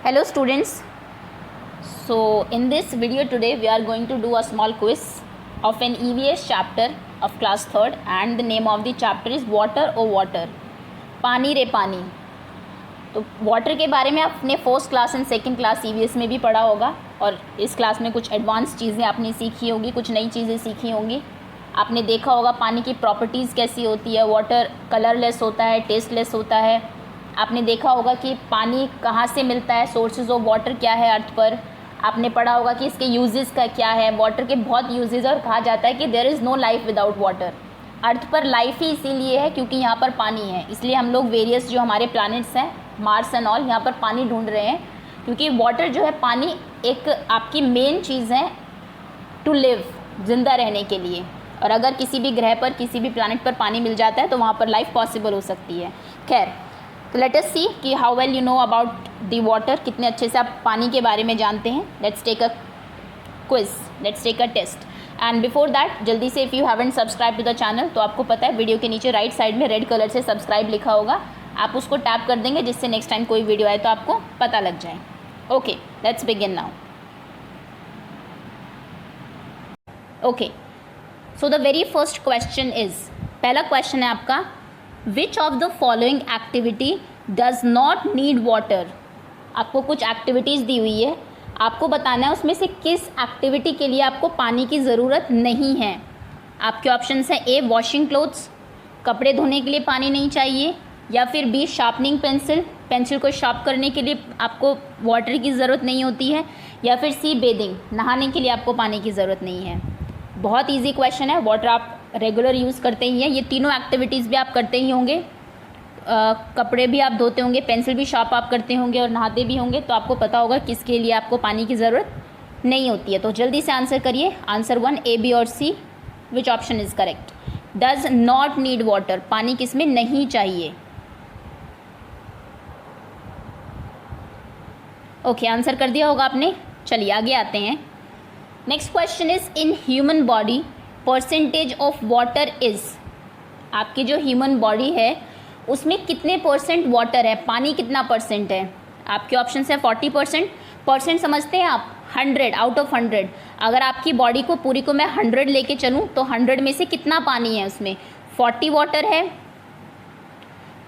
Hello students, so in this video today we are going to do a small quiz of an EVS chapter of class 3rd and the name of the chapter is water or water, पानी रे पानी। तो water के बारे में आपने first class and second class EVS में भी पढ़ा होगा और इस क्लास में कुछ एडवांस चीज़ें आपने सीखी होंगी, कुछ नई चीज़ें सीखी होंगी। आपने देखा होगा पानी की प्रॉपर्टीज़ कैसी होती है, वाटर कलरलेस होता है, टेस्टलेस होता है। आपने देखा होगा कि पानी कहाँ से मिलता है, सोर्सेज ऑफ वाटर क्या है अर्थ पर। आपने पढ़ा होगा कि इसके यूजेस का क्या है, वाटर के बहुत यूजेस और कहा जाता है कि there is no life without water. Earth पर लाइफ ही इसीलिए है क्योंकि यहाँ पर पानी है, इसलिए हम लोग वेरियस जो हमारे प्लैनेट्स हैं, मार्स एंड ऑल, यहाँ पर पानी ढूंढ रहे हैं क्योंकि वाटर जो है, पानी एक आपकी मेन चीज़ है टू लिव, ज़िंदा रहने के लिए। और अगर किसी भी ग्रह पर, किसी भी प्लैनेट पर पानी मिल जाता है तो वहाँ पर लाइफ पॉसिबल हो सकती है। खैर, तो लेट अस सी कि how well you know about the water, कितने अच्छे से आप पानी के बारे में जानते हैं। Let's take a quiz, let's take a test. And before that, जल्दी से if you haven't subscribe to the channel तो आपको पता है वीडियो के नीचे राइट साइड में रेड कलर से सब्सक्राइब लिखा होगा, आप उसको टैप कर देंगे जिससे नेक्स्ट टाइम कोई वीडियो आए तो आपको पता लग जाए। Okay, let's begin now. Okay, so the very first question is, पहला क्वेश्चन है आपका, विच of the following activity does not need water. आपको कुछ एक्टिविटीज़ दी हुई है, आपको बताना है उसमें से किस एक्टिविटी के लिए आपको पानी की ज़रूरत नहीं है। आपके ऑप्शंस हैं ए वॉशिंग क्लोथ्स, कपड़े धोने के लिए पानी नहीं चाहिए, या फिर बी शार्पनिंग पेंसिल, पेंसिल को शार्प करने के लिए आपको वाटर की ज़रूरत नहीं होती है, या फिर सी बेदिंग, नहाने के लिए आपको पानी की ज़रूरत नहीं है। बहुत इजी क्वेश्चन है, वाटर आप रेगुलर यूज़ करते ही हैं, ये तीनों एक्टिविटीज़ भी आप करते ही होंगे, कपड़े भी आप धोते होंगे, पेंसिल भी शार्प आप करते होंगे और नहाते भी होंगे, तो आपको पता होगा किसके लिए आपको पानी की ज़रूरत नहीं होती है। तो जल्दी से आंसर करिए, आंसर 1 ए, बी और C, which option is correct. Does not need water, पानी किसमें नहीं चाहिए। ओके, आंसर कर दिया होगा आपने। चलिए आगे आते हैं। Next question is, in human body percentage of water is. आपकी जो ह्यूमन बॉडी है उसमें कितने परसेंट वाटर है, पानी कितना परसेंट है। आपके ऑप्शन है 40%, परसेंट समझते हैं आप, 100 आउट ऑफ 100। अगर आपकी बॉडी को पूरी को मैं 100 लेके चलूँ तो 100 में से कितना पानी है, उसमें 40 वाटर है,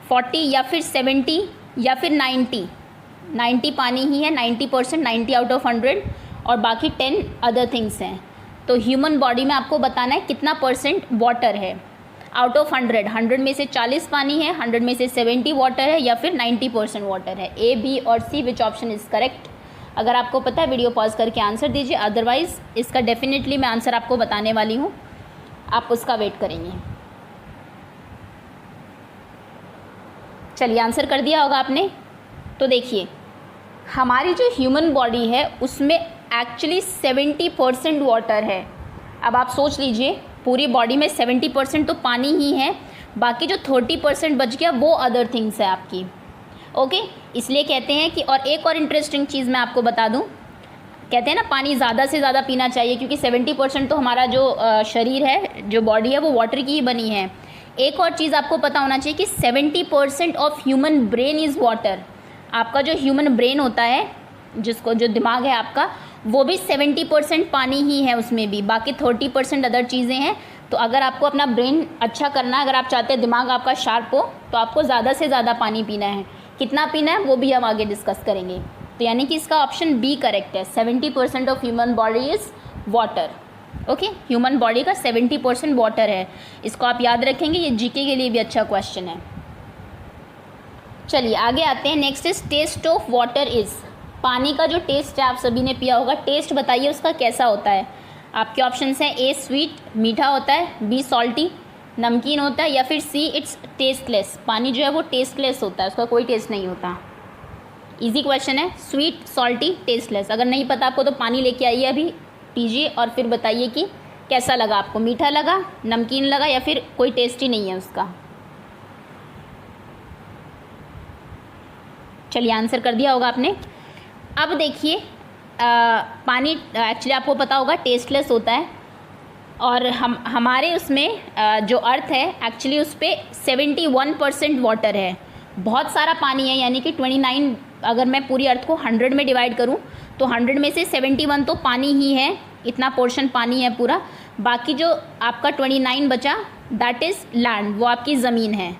40 या फिर 70 या फिर 90 पानी ही है, 90%, 90 आउट ऑफ 100 और बाकी 10 अदर थिंग्स हैं। तो ह्यूमन बॉडी में आपको बताना है कितना परसेंट वाटर है आउट ऑफ 100 में से 40 पानी है, 100 में से 70 वाटर है, या फिर 90% वाटर है। ए, बी और C, which option is correct. अगर आपको पता है वीडियो पॉज करके आंसर दीजिए, अदरवाइज़ इसका डेफिनेटली मैं आंसर आपको बताने वाली हूँ, आप उसका वेट करेंगे। चलिए, आंसर कर दिया होगा आपने। तो देखिए, हमारी जो ह्यूमन बॉडी है उसमें एक्चुअली 70% वाटर है। अब आप सोच लीजिए, पूरी बॉडी में 70% तो पानी ही है, बाकी जो 30% बच गया वो अदर थिंग्स है आपकी। ओके, इसलिए कहते हैं कि, और एक और इंटरेस्टिंग चीज़ मैं आपको बता दूं, कहते हैं ना पानी ज़्यादा से ज़्यादा पीना चाहिए क्योंकि 70% तो हमारा जो शरीर है, जो बॉडी है, वो वाटर की ही बनी है। एक और चीज़ आपको पता होना चाहिए कि 70% of human brain is water. आपका जो ह्यूमन ब्रेन होता है, जिसको जो दिमाग है आपका, वो भी 70% पानी ही है, उसमें भी बाकी 30% अदर चीज़ें हैं। तो अगर आपको अपना ब्रेन अच्छा करना है, अगर आप चाहते हैं दिमाग आपका शार्प हो, तो आपको ज़्यादा से ज़्यादा पानी पीना है। कितना पीना है वो भी हम आगे डिस्कस करेंगे। तो यानी कि इसका ऑप्शन बी करेक्ट है, 70% of human body is water. Okay, human body का 70% वाटर है, इसको आप याद रखेंगे, ये जीके के लिए भी अच्छा क्वेश्चन है। चलिए आगे आते हैं। Next is, taste of water is. पानी का जो टेस्ट है, आप सभी ने पिया होगा, टेस्ट बताइए उसका कैसा होता है। आपके ऑप्शंस हैं ए स्वीट, मीठा होता है, बी सॉल्टी, नमकीन होता है, या फिर सी इट्स टेस्टलेस। पानी जो है वो टेस्टलेस होता है, उसका कोई टेस्ट नहीं होता। इजी क्वेश्चन है, स्वीट, सॉल्टी, टेस्टलेस। अगर नहीं पता आपको तो पानी लेके आइए अभी, पीजिए और फिर बताइए कि कैसा लगा आपको, मीठा लगा, नमकीन लगा, या फिर कोई टेस्ट ही नहीं है उसका। चलिए, आंसर कर दिया होगा आपने। अब देखिए, पानी एक्चुअली आपको पता होगा टेस्टलेस होता है, और हमारे उसमें जो अर्थ है एक्चुअली उस पर 71% वाटर है। बहुत सारा पानी है, यानी कि अगर मैं पूरी अर्थ को 100 में डिवाइड करूँ तो 100 में से 71 तो पानी ही है, इतना पोर्शन पानी है पूरा। बाकी जो आपका 29 बचा दैट इज़ लैंड, वो आपकी ज़मीन है।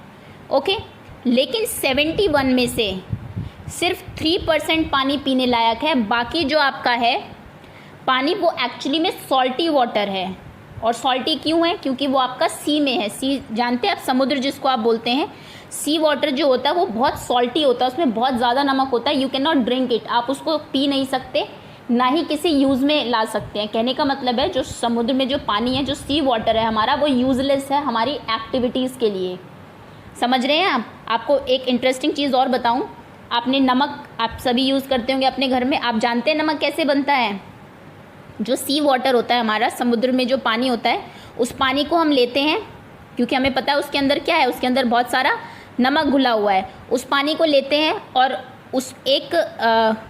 ओके, लेकिन 71 में से सिर्फ 3% पानी पीने लायक है, बाकी जो आपका है पानी वो एक्चुअली में सॉल्टी वाटर है। और सॉल्टी क्यों है? क्योंकि वो आपका सी में है। सी जानते हैं आप, समुद्र जिसको आप बोलते हैं, सी वाटर जो होता है वो बहुत सॉल्टी होता है, उसमें बहुत ज़्यादा नमक होता है। You can not drink it, आप उसको पी नहीं सकते, ना ही किसी यूज़ में ला सकते हैं। कहने का मतलब है जो समुद्र में जो पानी है, जो सी वाटर है हमारा, वो यूज़लेस है हमारी एक्टिविटीज़ के लिए। समझ रहे हैं आप? आपको एक इंटरेस्टिंग चीज़ और बताऊँ, आपने नमक आप सभी यूज़ करते होंगे अपने घर में। आप जानते हैं नमक कैसे बनता है? जो सी वाटर होता है हमारा, समुद्र में जो पानी होता है, उस पानी को हम लेते हैं क्योंकि हमें पता है उसके अंदर क्या है, उसके अंदर बहुत सारा नमक घुला हुआ है। उस पानी को लेते हैं और उस एक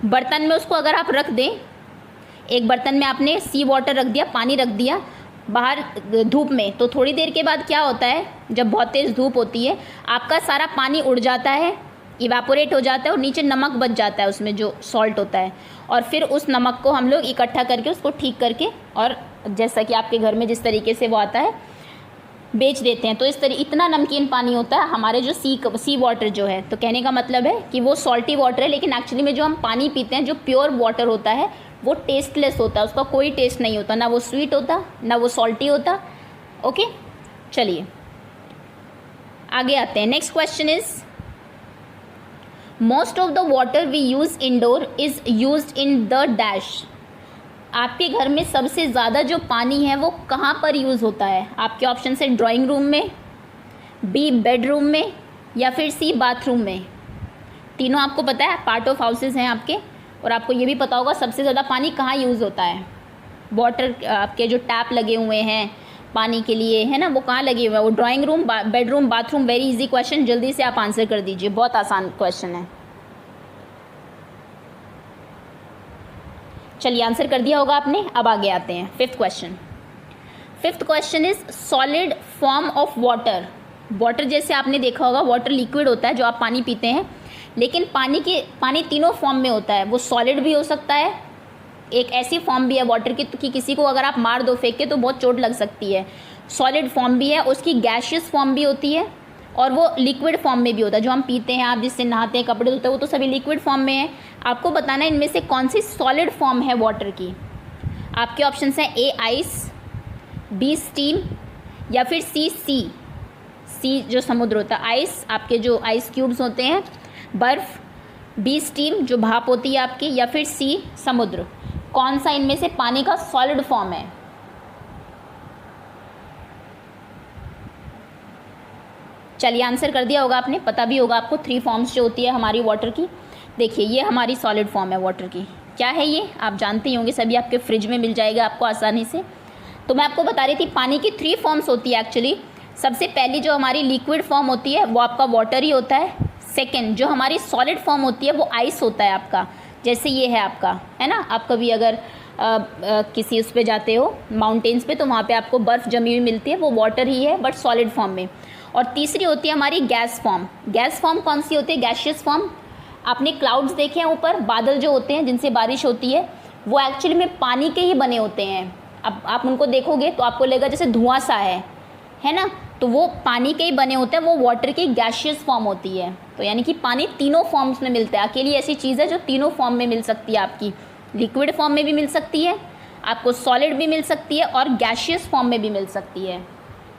बर्तन में उसको अगर आप रख दें, एक बर्तन में आपने सी वाटर रख दिया, पानी रख दिया बाहर धूप में, तो थोड़ी देर के बाद क्या होता है, जब बहुत तेज़ धूप होती है, आपका सारा पानी उड़ जाता है, इवेपोरेट हो जाता है और नीचे नमक बच जाता है उसमें जो सॉल्ट होता है। और फिर उस नमक को हम लोग इकट्ठा करके उसको ठीक करके, और जैसा कि आपके घर में जिस तरीके से वो आता है, बेच देते हैं। तो इतना नमकीन पानी होता है हमारे जो सी वाटर जो है। तो कहने का मतलब है कि वो सॉल्टी वाटर है, लेकिन एक्चुअली में जो हम पानी पीते हैं, जो प्योर वाटर होता है, वो टेस्टलेस होता है, उसका कोई टेस्ट नहीं होता, ना वो स्वीट होता ना वो सॉल्टी होता। ओके, चलिए आगे आते हैं। Next question is, most of the water we use indoor is used in the dash. आपके घर में सबसे ज़्यादा जो पानी है वो कहाँ पर यूज़ होता है? आपके ऑप्शन है ड्राइंग रूम में, बी बेडरूम में, या फिर सी बाथरूम में। तीनों आपको पता है पार्ट ऑफ हाउसेज हैं आपके, और आपको ये भी पता होगा सबसे ज़्यादा पानी कहाँ यूज़ होता है। वाटर आपके जो टैप लगे हुए हैं पानी के लिए, है ना, वो कहाँ लगे हुए हैं? वो drawing room, bedroom, bathroom. Very easy question, जल्दी से आप आंसर कर दीजिए, बहुत आसान क्वेश्चन है। चलिए आंसर कर दिया होगा आपने। अब आगे आते हैं fifth question. Fifth question is solid form of water. Water जैसे आपने देखा होगा, वाटर लिक्विड होता है जो आप पानी पीते हैं, लेकिन पानी तीनों फॉर्म में होता है। वो सॉलिड भी हो सकता है, एक ऐसी फॉर्म भी है वाटर की कि किसी को अगर आप मार दो फेंक के तो बहुत चोट लग सकती है। सॉलिड फॉर्म भी है, उसकी गैशियस फॉर्म भी होती है, और वो लिक्विड फॉर्म में भी होता है। जो हम पीते हैं, आप जिससे नहाते हैं, कपड़े धोते हैं, वो तो सभी लिक्विड फॉर्म में है। आपको बताना है इनमें से कौन सी सॉलिड फॉर्म है वाटर की। आपके ऑप्शन हैं ए आइस, बी स्टीम, या फिर सी जो समुद्र होता है, आइस आपके जो आइस क्यूब्स होते हैं, बर्फ़, बी स्टीम जो भाप होती है आपकी, या फिर सी समुद्र। कौन सा इनमें से पानी का सॉलिड फॉर्म है? चलिए आंसर कर दिया होगा आपने, पता भी होगा आपको 3 फॉर्म्स जो होती है हमारी वाटर की। देखिए ये हमारी सॉलिड फॉर्म है वाटर की। क्या है ये? आप जानते ही होंगे सभी, आपके फ्रिज में मिल जाएगा आपको आसानी से। तो मैं आपको बता रही थी पानी की 3 फॉर्म्स होती है एक्चुअली। सबसे पहली जो हमारी लिक्विड फॉर्म होती है वो आपका वाटर ही होता है। सेकेंड जो हमारी सॉलिड फॉर्म होती है वो आइस होता है आपका, जैसे ये है आपका, है ना। आप कभी अगर किसी उस पे जाते हो माउंटेन्स पे, तो वहाँ पे आपको बर्फ़ जमी हुई मिलती है, वो वाटर ही है बट सॉलिड फॉर्म में। और तीसरी होती है हमारी गैस फॉर्म। गैस फॉर्म कौन सी होती है? Gaseous form. आपने क्लाउड्स देखे हैं ऊपर, बादल जो होते हैं जिनसे बारिश होती है, वो एक्चुअली में पानी के ही बने होते हैं। अब आप उनको देखोगे तो आपको लगेगा जैसे धुआं सा है ना, तो वो पानी के ही बने होते हैं, वो वाटर की गैशियस फॉर्म होती है। तो यानी कि पानी तीनों फॉर्म्स में मिलता है। अकेली ऐसी चीज़ है जो तीनों फॉर्म में मिल सकती है आपकी, लिक्विड फॉर्म में भी मिल सकती है, आपको सॉलिड भी मिल सकती है, और गैशियस फॉर्म में भी मिल सकती है।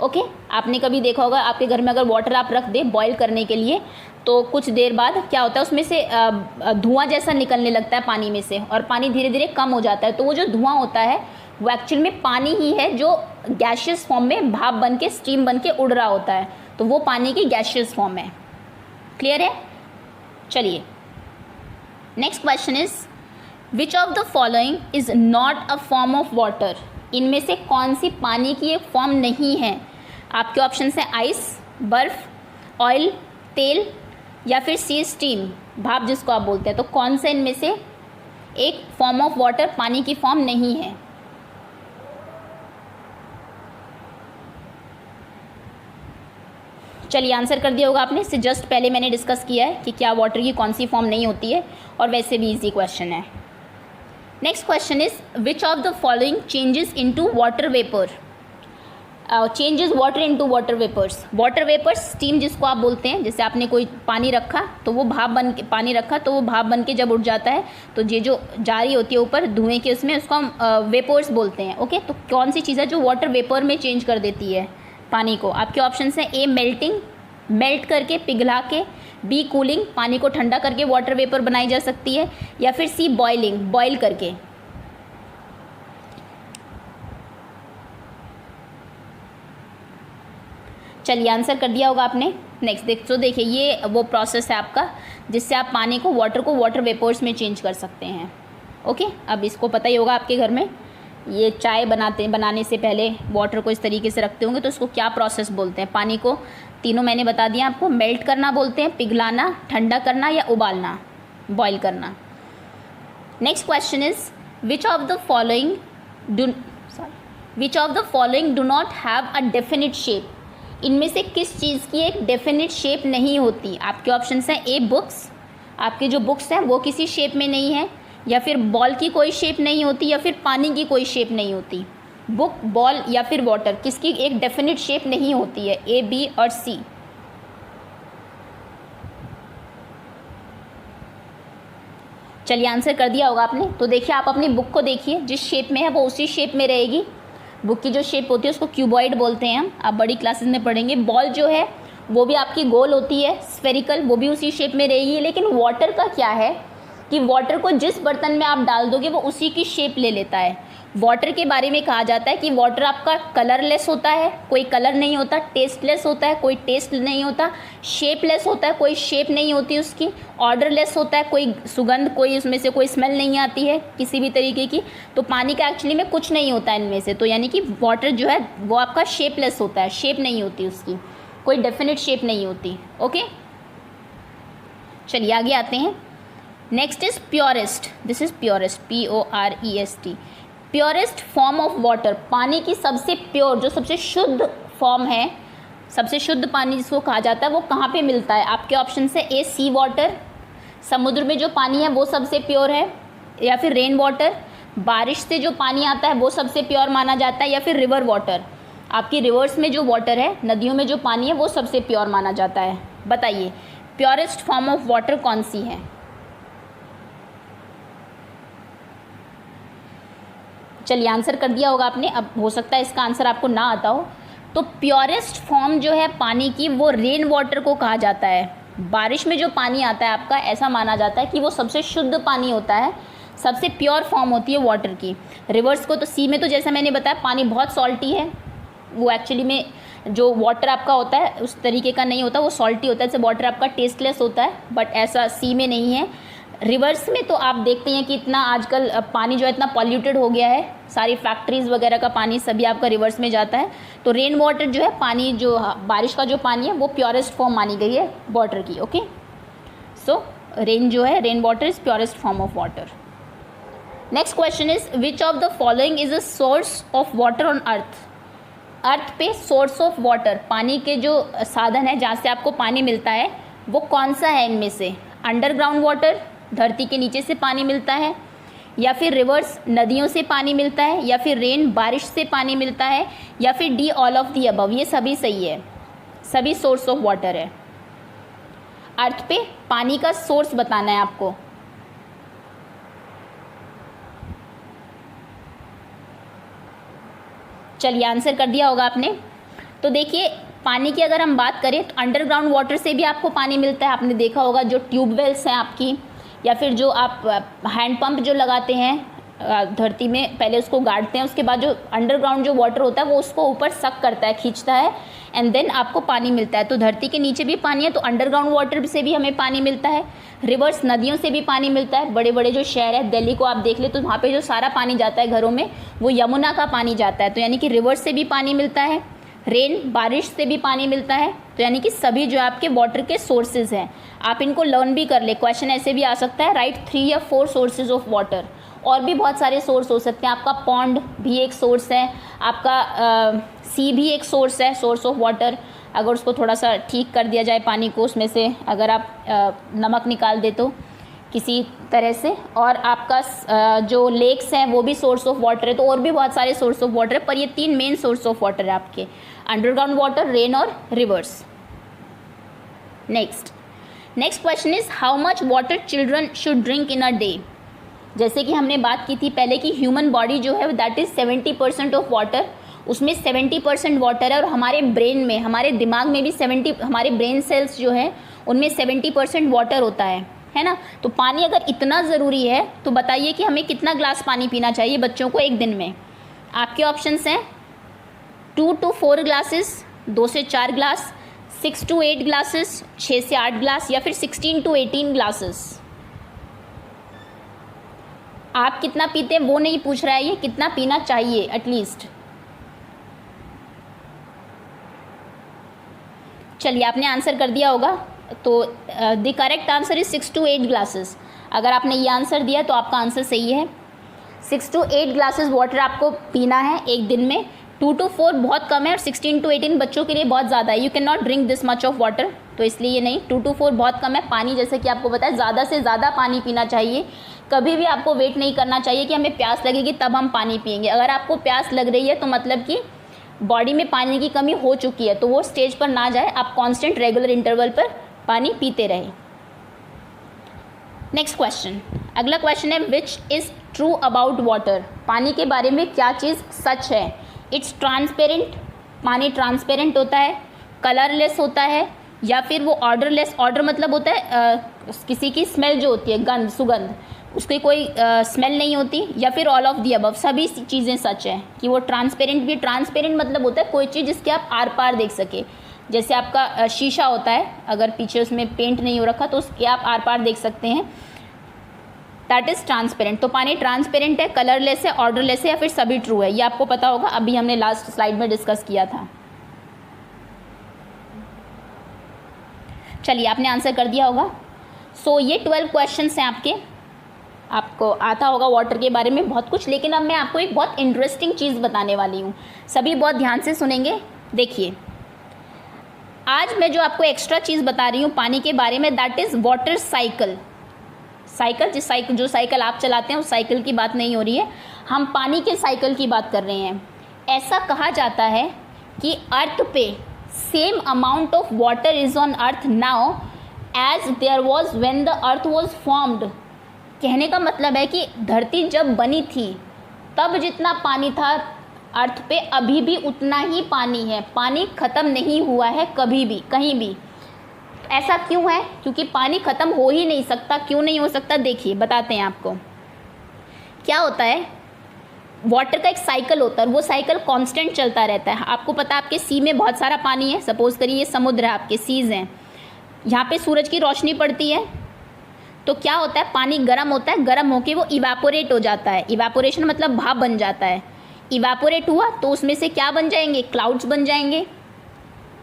ओके, आपने कभी देखा होगा आपके घर में अगर वाटर आप रख दें बॉईल करने के लिए, तो कुछ देर बाद क्या होता है उसमें से धुआं जैसा निकलने लगता है पानी में से, और पानी धीरे धीरे कम हो जाता है। तो वो जो धुआं होता है वो एक्चुअल में पानी ही है जो गैशियस फॉर्म में भाप बन के, स्टीम बन के उड़ रहा होता है। तो वो पानी की गैशियस फॉर्म है। क्लियर है? चलिए next question is, which of the following is not a form of water. इनमें से कौन सी पानी की एक फॉर्म नहीं है? आपके ऑप्शन है आइस, बर्फ, ऑयल, तेल, या फिर सी स्टीम, भाप जिसको आप बोलते हैं। तो कौन सा इनमें से एक फॉर्म ऑफ वाटर पानी की फॉर्म नहीं है? चलिए आंसर कर दिया होगा आपने, इससे जस्ट पहले मैंने डिस्कस किया है कि क्या वाटर की कौन सी फॉर्म नहीं होती है, और वैसे भी इजी क्वेश्चन है। Next question is which of the following changes into water vapour, changes water into water vapours. Water vapours steam जिसको आप बोलते हैं, जैसे आपने कोई पानी रखा तो वो भाप बन के, पानी रखा तो वो भाप बन के जब उठ जाता है तो ये जो जारी होती है ऊपर धुएं के, उसमें उसको हम वेपर्स बोलते हैं। ओके, तो कौन सी चीज़ है जो वाटर वेपर में चेंज कर देती है पानी को? आपके ऑप्शन हैं ए मेल्टिंग, मेल्ट करके पिघला के, बी कूलिंग, पानी को ठंडा करके वाटर वेपर बनाई जा सकती है, या फिर सी बॉइलिंग, बॉयल करके। चलिए आंसर कर दिया होगा आपने। नेक्स्ट देखिए ये वो प्रोसेस है आपका जिससे आप पानी को वाटर वेपर्स में चेंज कर सकते हैं। ओके, अब इसको पता ही होगा आपके घर में, ये चाय बनाने से पहले वाटर को इस तरीके से रखते होंगे तो इसको क्या प्रोसेस बोलते हैं? पानी को तीनों मैंने बता दिया आपको, मेल्ट करना बोलते हैं, पिघलाना, ठंडा करना या उबालना, बॉयल करना। Next question is which of the following do not have a definite shape. इनमें से किस चीज़ की एक डेफिनिट शेप नहीं होती? आपके ऑप्शंस हैं ए बुक्स, आपके जो बुक्स हैं वो किसी शेप में नहीं है, या फिर बॉल की कोई शेप नहीं होती, या फिर पानी की कोई शेप नहीं होती। बुक, बॉल या फिर वाटर, किसकी एक डेफिनिट शेप नहीं होती है? ए, बी और सी। चलिए आंसर कर दिया होगा आपने। तो देखिए आप अपनी बुक को देखिए, जिस शेप में है वो उसी शेप में रहेगी। बुक की जो शेप होती है उसको क्यूबॉइड बोलते हैं हम, आप बड़ी क्लासेस में पढ़ेंगे। बॉल जो है वो भी आपकी गोल होती है, स्फेरिकल, वो भी उसी शेप में रहेगी। लेकिन वाटर का क्या है कि वाटर को जिस बर्तन में आप डाल दोगे वो उसी की शेप ले लेता है। वाटर के बारे में कहा जाता है कि वाटर आपका कलरलेस होता है, कोई कलर नहीं होता, टेस्टलेस होता है, कोई टेस्ट नहीं होता, शेपलेस होता है, कोई शेप नहीं होती उसकी, ऑर्डरलेस होता है, कोई सुगंध, कोई उसमें से कोई स्मेल नहीं आती है किसी भी तरीके की। तो पानी का एक्चुअली में कुछ नहीं होता इनमें से। तो यानी कि वाटर जो है वो आपका शेपलेस होता है, शेप नहीं होती उसकी, कोई डेफिनेट शेप नहीं होती। ओके, चलिए आगे आते हैं। Next is purest. This is purest, POREST, purest form of water. पानी की सबसे प्योर, जो सबसे शुद्ध फॉर्म है, सबसे शुद्ध पानी जिसको कहा जाता है, वो कहाँ पे मिलता है? आपके ऑप्शन से ए सी वाटर, समुद्र में जो पानी है वो सबसे प्योर है, या फिर रेन वाटर, बारिश से जो पानी आता है वो सबसे प्योर माना जाता है, या फिर रिवर वाटर, आपकी रिवर्स में जो वाटर है, नदियों में जो पानी है वो सबसे प्योर माना जाता है। बताइए प्योरेस्ट फॉर्म ऑफ वाटर कौन सी है? चलिए आंसर कर दिया होगा आपने। अब हो सकता है इसका आंसर आपको ना आता हो। तो प्योरेस्ट फॉर्म जो है पानी की वो रेन वाटर को कहा जाता है। बारिश में जो पानी आता है आपका, ऐसा माना जाता है कि वो सबसे शुद्ध पानी होता है, सबसे प्योर फॉर्म होती है वाटर की। रिवर्स को तो सी में तो जैसा मैंने बताया पानी बहुत सॉल्टी है, वो एक्चुअली में जो वाटर आपका होता है उस तरीके का नहीं होता, वो सॉल्टी होता है, जैसे वाटर आपका टेस्टलेस होता है, बट ऐसा सी में नहीं है। रिवर्स में तो आप देखते हैं कि इतना आजकल पानी जो है इतना पॉल्यूटेड हो गया है, सारी फैक्ट्रीज़ वगैरह का पानी सभी आपका रिवर्स में जाता है। तो रेन वाटर जो है, पानी जो बारिश का जो पानी है वो प्योरेस्ट फॉर्म मानी गई है वाटर की। ओके, सो रेन जो है, rain water is purest form of water. Next question is which of the following is a source of water on earth. Earth पे सोर्स ऑफ वाटर, पानी के जो साधन है जहाँ से आपको पानी मिलता है, वो कौन सा है इनमें से? अंडरग्राउंड वाटर, धरती के नीचे से पानी मिलता है, या फिर रिवर्स, नदियों से पानी मिलता है, या फिर रेन, बारिश से पानी मिलता है, या फिर D all of the above. ये सभी सही है, सभी सोर्स ऑफ वाटर है। अर्थ पे पानी का सोर्स बताना है आपको। चलिए आंसर कर दिया होगा आपने। तो देखिए पानी की अगर हम बात करें तो अंडरग्राउंड वाटर से भी आपको पानी मिलता है। आपने देखा होगा जो ट्यूबवेल्स हैं आपकी, या फिर जो आप हैंड पंप जो लगाते हैं धरती में, पहले उसको गाड़ते हैं, उसके बाद जो अंडरग्राउंड जो वाटर होता है वो उसको ऊपर सक करता है, खींचता है, एंड देन आपको पानी मिलता है। तो धरती के नीचे भी पानी है, तो अंडरग्राउंड वाटर से भी हमें पानी मिलता है। रिवर्स, नदियों से भी पानी मिलता है। बड़े बड़े जो शहर है, दिल्ली को आप देख ले तो वहाँ पे जो सारा पानी जाता है घरों में, वो यमुना का पानी जाता है। तो यानी कि रिवर्स से भी पानी मिलता है, रेन, बारिश से भी पानी मिलता है। तो यानी कि सभी जो आपके वाटर के सोर्सेज हैं, आप इनको लर्न भी कर ले। क्वेश्चन ऐसे भी आ सकता है, राइट 3 या 4 सोर्सेज ऑफ वाटर। और भी बहुत सारे सोर्स हो सकते हैं। आपका पॉन्ड भी एक सोर्स है, आपका सी भी एक सोर्स है, सोर्स ऑफ वाटर। अगर उसको थोड़ा सा ठीक कर दिया जाए पानी को, उसमें से अगर आप नमक निकाल दे तो किसी तरह से, और आपका जो लेक्स हैं वो भी सोर्स ऑफ वाटर है, तो और भी बहुत सारे सोर्स ऑफ वाटर है, पर ये 3 मेन सोर्स ऑफ वाटर है आपके, अंडरग्राउंड वाटर, रेन और reverse. Next question is how much water children should drink in a day. जैसे कि हमने बात की थी पहले कि ह्यूमन बॉडी जो है दैट इज़ 70% ऑफ वाटर, उसमें 70% वाटर है, और हमारे ब्रेन में, हमारे दिमाग में भी 70, हमारे ब्रेन सेल्स जो है उनमें 70% वाटर होता है ना। तो पानी अगर इतना ज़रूरी है तो बताइए कि हमें कितना ग्लास पानी पीना चाहिए बच्चों को एक दिन में। आपके ऑप्शंस हैं 2 to 4 ग्लासेस, 2 से 4 ग्लास, 6 to 8 ग्लासेस, 6 से 8 ग्लास, या फिर 16 to 18 ग्लासेस। आप कितना पीते हैं वो नहीं पूछ रहा है, ये कितना पीना चाहिए एटलीस्ट। चलिए आपने आंसर कर दिया होगा, तो the correct answer is 6 to 8 glasses. अगर आपने ये आंसर दिया तो आपका आंसर सही है। 6 to 8 ग्लासेस वाटर आपको पीना है एक दिन में। 2 to 4 बहुत कम है, और 16 to 18 बच्चों के लिए बहुत ज़्यादा है। You can not drink this much of water, तो इसलिए ये नहीं। 2 to 4 बहुत कम है। पानी जैसे कि आपको पता है ज़्यादा से ज़्यादा पानी पीना चाहिए। कभी भी आपको वेट नहीं करना चाहिए कि हमें प्यास लगेगी तब हम पानी पिएंगे। अगर आपको प्यास लग रही है तो मतलब कि बॉडी में पानी की कमी हो चुकी है, तो वो स्टेज पर ना जाए, आप कांस्टेंट रेगुलर इंटरवल पर पानी पीते रहे। नेक्स्ट क्वेश्चन, अगला क्वेश्चन है which is true about water. पानी के बारे में क्या चीज़ सच है। इट्स ट्रांसपेरेंट, पानी ट्रांसपेरेंट होता है, कलरलेस होता है, या फिर वो ऑर्डरलेस। ऑर्डर मतलब होता है किसी की स्मेल जो होती है, गंध, सुगंध, उसकी कोई स्मेल नहीं होती, या फिर ऑल ऑफ दी अबव। सभी चीज़ें सच है कि वो ट्रांसपेरेंट भी। ट्रांसपेरेंट मतलब होता है कोई चीज़ जिसके आप आर पार देख सके। जैसे आपका शीशा होता है, अगर पीछे उसमें पेंट नहीं हो रखा तो उसके आप आर पार देख सकते हैं, दैट इज़ ट्रांसपेरेंट। तो पानी ट्रांसपेरेंट है, कलरलेस है, ऑर्डरलेस है, या फिर सभी ट्रू है। ये आपको पता होगा, अभी हमने लास्ट स्लाइड में डिस्कस किया था। चलिए आपने आंसर कर दिया होगा। सो ये 12 क्वेश्चंस हैं आपके। आपको आता होगा वाटर के बारे में बहुत कुछ, लेकिन अब मैं आपको एक बहुत इंटरेस्टिंग चीज़ बताने वाली हूँ। सभी बहुत ध्यान से सुनेंगे। देखिए, आज मैं जो आपको एक्स्ट्रा चीज़ बता रही हूँ पानी के बारे में, दैट इज़ वाटर साइकिल। जो साइकिल आप चलाते हैं उस साइकिल की बात नहीं हो रही है, हम पानी के साइकिल की बात कर रहे हैं। ऐसा कहा जाता है कि अर्थ पे same amount of water is on earth now as there was when the earth was formed. कहने का मतलब है कि धरती जब बनी थी तब जितना पानी था अर्थ पे, अभी भी उतना ही पानी है। पानी ख़त्म नहीं हुआ है कभी भी, कहीं भी। ऐसा क्यों है? क्योंकि पानी ख़त्म हो ही नहीं सकता। क्यों नहीं हो सकता? देखिए बताते हैं आपको। क्या होता है, वाटर का एक साइकिल होता है, वो साइकिल कांस्टेंट चलता रहता है। आपको पता है आपके सी में बहुत सारा पानी है। सपोज करिए ये समुद्र है, आपके सीज़ हैं, यहाँ पे सूरज की रोशनी पड़ती है, तो क्या होता है, पानी गर्म होता है, गर्म होके वो इवापोरेट हो जाता है। इवापोरेशन मतलब भाप बन जाता है। इवापोरेट हुआ तो उसमें से क्या बन जाएंगे? क्लाउड्स बन जाएंगे।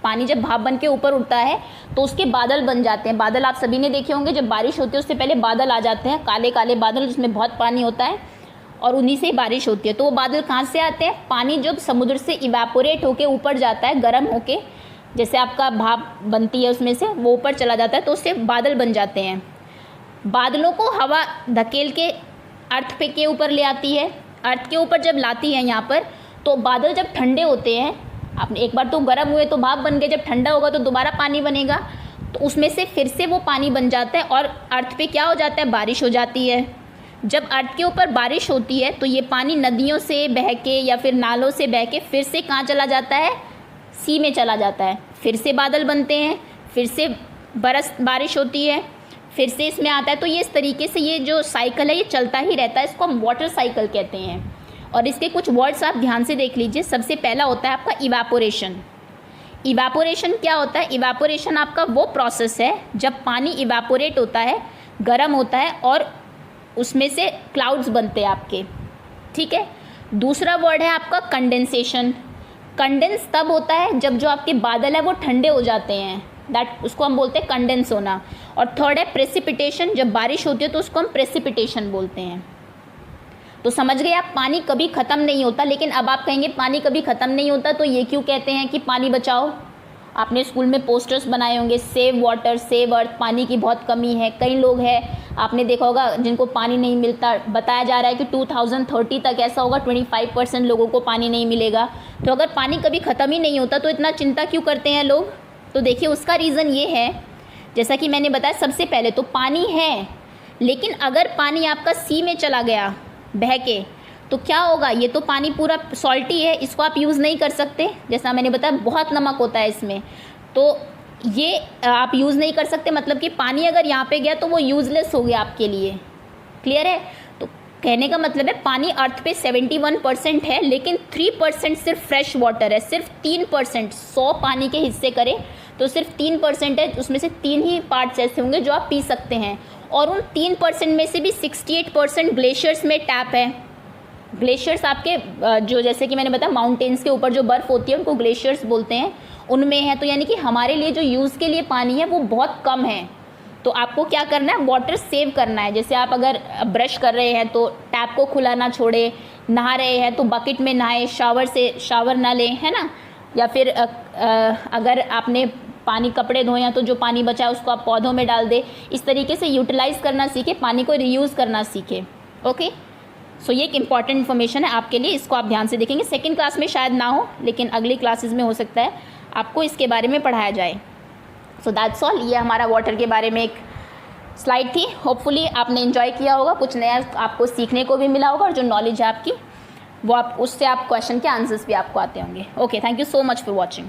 पानी जब भाप बन के ऊपर उठता है तो उसके बादल बन जाते हैं। बादल आप सभी ने देखे होंगे, जब बारिश होती है उससे पहले बादल आ जाते हैं, काले काले बादल जिसमें बहुत पानी होता है, और उन्हीं से बारिश होती है। तो वो बादल कहाँ से आते हैं? पानी जब समुद्र से इवापोरेट होके ऊपर जाता है, गर्म होके, जैसे आपका भाप बनती है उसमें से, वो ऊपर चला जाता है तो उससे बादल बन जाते हैं। बादलों को हवा धकेल के अर्थ पे के ऊपर ले आती है। अर्थ के ऊपर जब लाती है यहाँ पर, तो बादल जब ठंडे होते हैं, आपने एक बार तो गर्म हुए तो भाप बन गए, जब ठंडा होगा तो दोबारा पानी बनेगा, तो उसमें से फिर से वो पानी बन जाता है और अर्थ पे क्या हो जाता है? बारिश हो जाती है। जब अर्थ के ऊपर बारिश होती है तो ये पानी नदियों से बह के या फिर नालों से बह के फिर से कहाँ चला जाता है? सी में चला जाता है। फिर से बादल बनते हैं, फिर से बारिश होती है, फिर से इसमें आता है। तो ये इस तरीके से ये जो साइकिल है ये चलता ही रहता है। इसको हम वाटर साइकिल कहते हैं। और इसके कुछ वर्ड्स आप ध्यान से देख लीजिए। सबसे पहला होता है आपका इवापोरेशन। इवापोरेशन क्या होता है? इवापोरेशन आपका वो प्रोसेस है जब पानी इवापोरेट होता है, गर्म होता है और उसमें से क्लाउड्स बनते हैं आपके, ठीक है। दूसरा वर्ड है आपका कंडेंसेशन। कंडेंस तब होता है जब जो आपके बादल है वो ठंडे हो जाते हैं, दैट उसको हम बोलते हैं कंडेंस होना। और थर्ड है प्रेसिपिटेशन, जब बारिश होती है तो उसको हम प्रेसिपिटेशन बोलते हैं। तो समझ गए आप, पानी कभी ख़त्म नहीं होता। लेकिन अब आप कहेंगे पानी कभी ख़त्म नहीं होता तो ये क्यों कहते हैं कि पानी बचाओ? आपने स्कूल में पोस्टर्स बनाए होंगे, सेव वाटर सेव अर्थ, पानी की बहुत कमी है। कई लोग हैं आपने देखा होगा जिनको पानी नहीं मिलता। बताया जा रहा है कि 2030 तक ऐसा होगा 25% लोगों को पानी नहीं मिलेगा। तो अगर पानी कभी ख़त्म ही नहीं होता तो इतना चिंता क्यों करते हैं लोग? तो देखिए उसका रीज़न ये है, जैसा कि मैंने बताया सबसे पहले तो पानी है, लेकिन अगर पानी आपका सी में चला गया बह के तो क्या होगा? ये तो पानी पूरा सॉल्टी है, इसको आप यूज़ नहीं कर सकते। जैसा मैंने बताया बहुत नमक होता है इसमें, तो ये आप यूज़ नहीं कर सकते। मतलब कि पानी अगर यहाँ पे गया तो वो यूज़लेस हो गया आपके लिए। क्लियर है? तो कहने का मतलब है पानी अर्थ पे 71% है, लेकिन 3% सिर्फ फ्रेश वाटर है। सिर्फ 3%, 100 पानी के हिस्से करें तो सिर्फ 3% है, उसमें से 3 ही पार्ट्स ऐसे होंगे जो आप पी सकते हैं। और उन 3% में से भी 68% ग्लेशियर्स में टैप है। ग्लेशियर्स आपके जो जैसे कि मैंने बताया माउंटेन्स के ऊपर जो बर्फ़ होती है उनको ग्लेशियर्स बोलते हैं, उनमें है। तो यानी कि हमारे लिए जो यूज़ के लिए पानी है वो बहुत कम है। तो आपको क्या करना है? वाटर सेव करना है। जैसे आप अगर ब्रश कर रहे हैं तो टैप को खुला ना छोड़े, नहा रहे हैं तो बकेट में नहाए, शावर ना लें, है ना। या फिर अगर आपने पानी कपड़े धोए हैं तो जो पानी बचा है उसको आप पौधों में डाल दें। इस तरीके से यूटिलाइज़ करना सीखें, पानी को रीयूज़ करना सीखें। ओके, सो ये एक इम्पॉर्टेंट इन्फॉर्मेशन है आपके लिए, इसको आप ध्यान से देखेंगे। सेकंड क्लास में शायद ना हो, लेकिन अगली क्लासेस में हो सकता है आपको इसके बारे में पढ़ाया जाए। So that's all. ये हमारा वाटर के बारे में एक स्लाइड थी। होपफुली आपने एंजॉय किया होगा, कुछ नया आपको सीखने को भी मिला होगा, और जो नॉलेज है आपकी वो आप उससे आप क्वेश्चन के आंसर्स भी आपको आते होंगे। Okay, thank you so much for watching.